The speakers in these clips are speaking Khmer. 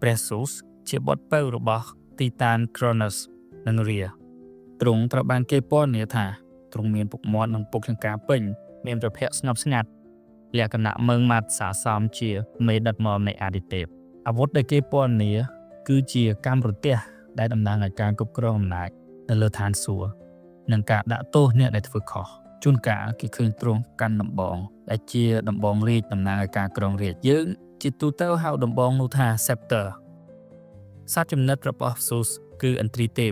ព្រះស៊ូសជាបុត្រពៅរបស់ទីតានក្រូណូសនិងរាទ្រង់ត្រូវបានគេពណ៌នាថាទ្រង់មានពុកមាត់និងពុកចង្កាពេញមានប្រភពស្ងប់ស្ងាត់លក្ខណៈមើងម៉ាត់សាសមជាមេដឹកនាំនៃអាទិទេពអាវុធដែលគេពណ៌នាគឺជាកម្មរទះដែលតំណាងឲ្យការគ្រប់គ្រងអំណាចនៅលើឋានសួគ៌និងការដាក់ទោសអ្នកដែលធ្វើខុសជួនកាលគេឃើញទ្រង់កាន់ដំបងដែលជាដំបងរាជតំណាងឲ្យការគ្រងរាជ្យយើងជាទូទៅហៅដំបងនោះថា scepter សត្វចំណិតរបស់ស៊ូសគឺឥន្ទ្រីទេព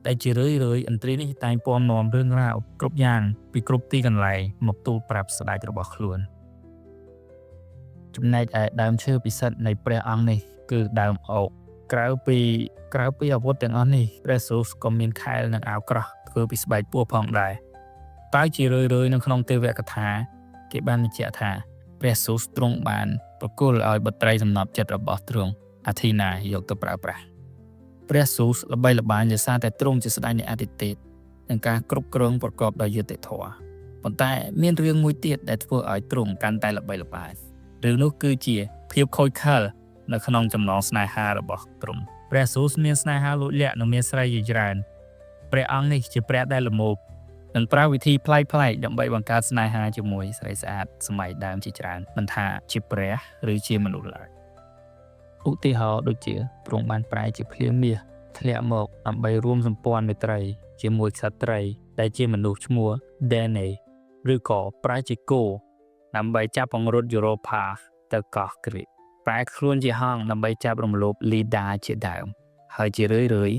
ដែលជារឿយឥន្ទ្រីនេះតែងពំនាំរឿងរ៉ាវគ្រប់យ៉ាងពីគ្រប់ទីកន្លែងមកទូលប្រាប់ស្ដេចរបស់ខ្លួនចំណែកឯដើមឈើពិសិដ្ឋនៃព្រះអង្គនេះគឺដើមអូកក្រៅពីអាវុធទាំងអស់នេះព្រះស៊ូសក៏មានខែលនិងអាវក្រោះធ្វើពីស្បែកពស់ផងដែរតែជារឿយនៅក្នុងទេវកថាគេបានបញ្ជាក់ថាព្រះស៊ូសទ្រង់បានប្រគល់ឲ្យបុត្រីសំណប់ចិត្តរបស់ទ្រង់អាធីណាយកទៅប្រើប្រាស់ព្រះស៊ូសល្បីល្បាញដោយសារតែទ្រង់ជាស្ដេចនៃអាទិទេពនិងការគ្រប់គ្រងប្រកបដោយយុត្តិធម៌ប៉ុន្តែមានរឿងមួយទៀតដែលធ្វើឲ្យទ្រង់កាន់តែល្បីល្បាញរឿងនោះគឺជាភាពខូចខលនៅក្នុងចំណងស្នេហារបស់ទ្រង់ព្រះស៊ូសមានស្នេហាលួចលាក់និងមានស្រីជាច្រើនព្រះអង្គនេះជាព្រះដែលល្មោបនិងប្រើវិធីប្លែកៗដើម្បីបង្កើតស្នេហាជាមួយស្រីស្អាតសម័យដើមជាច្រើនមិនថាជាព្រះឬជាមនុស្សឡើយឧទាហរណ៍ដូចជាទ្រង់បានប្រែជាភ្លៀងមាសធ្លាក់មកដើម្បីរួមសម្ព័ន្ធមេត្រីជាមួយក្សត្រីដែលជាមនុស្សឈ្មោះ Dane ឬក៏ប្រែជាគោដើម្បីចាប់បង្រួតយូរ៉ូផាទៅកោះគ្រីតប្រែខ្លួនជាហង្សដើម្បីចាប់រំលោភលីដាជាដើមហើយជារឿយ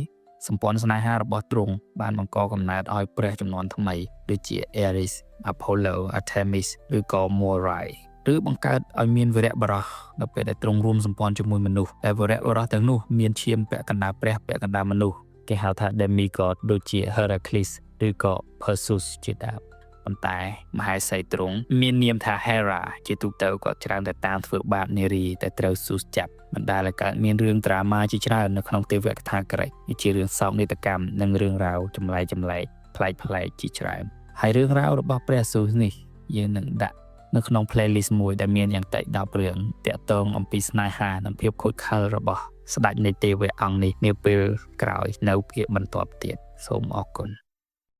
សម្ព័ន្ធស្នេហារបស់ទ្រង់បានបង្កកំណើតឲ្យព្រះចំនួនថ្មីដូចជា Ares, Apollo, Artemis ឬក៏ Moirai ឬបង្កើតឲ្យមានវីរៈបុរសនៅពេលដែលទ្រង់រួមសម្ព័ន្ធជាមួយមនុស្សដែលវីរៈបុរសទាំងនោះមានឈាមពាក់កណ្ដាលព្រះពាក់កណ្ដាលមនុស្សគេហៅថា demigod ដូចជា Heracles ឬក៏ Perseus ជាដើមប៉ុន្តែមហេសីទ្រង់មាននាមថា Hera ជាទូទៅគាត់ច្រើនតែតាមធ្វើបាបនារីតែត្រូវស៊ូសចាប់បណ្ដាលឲ្យកើតមានរឿងដ្រាម៉ាជាច្រើននៅក្នុងទេវកថាក្រិកជារឿងសោកនាដកម្មនិងរឿងរ៉ាវចម្លែកប្លែកជាច្រើនហើយរឿងរ៉ាវរបស់ព្រះស៊ូសនេះយើងនឹងដាក់នៅក្នុង playlist មួយដែលមានយ៉ាងតិច10រឿងទាក់ទងអំពីស្នេហានិងភាពខូចខលរបស់ស្ដេចនៃទេវអង្គនេះនាពេលក្រោយនៅភាគបន្ទាប់ទៀតសូមអរគុណ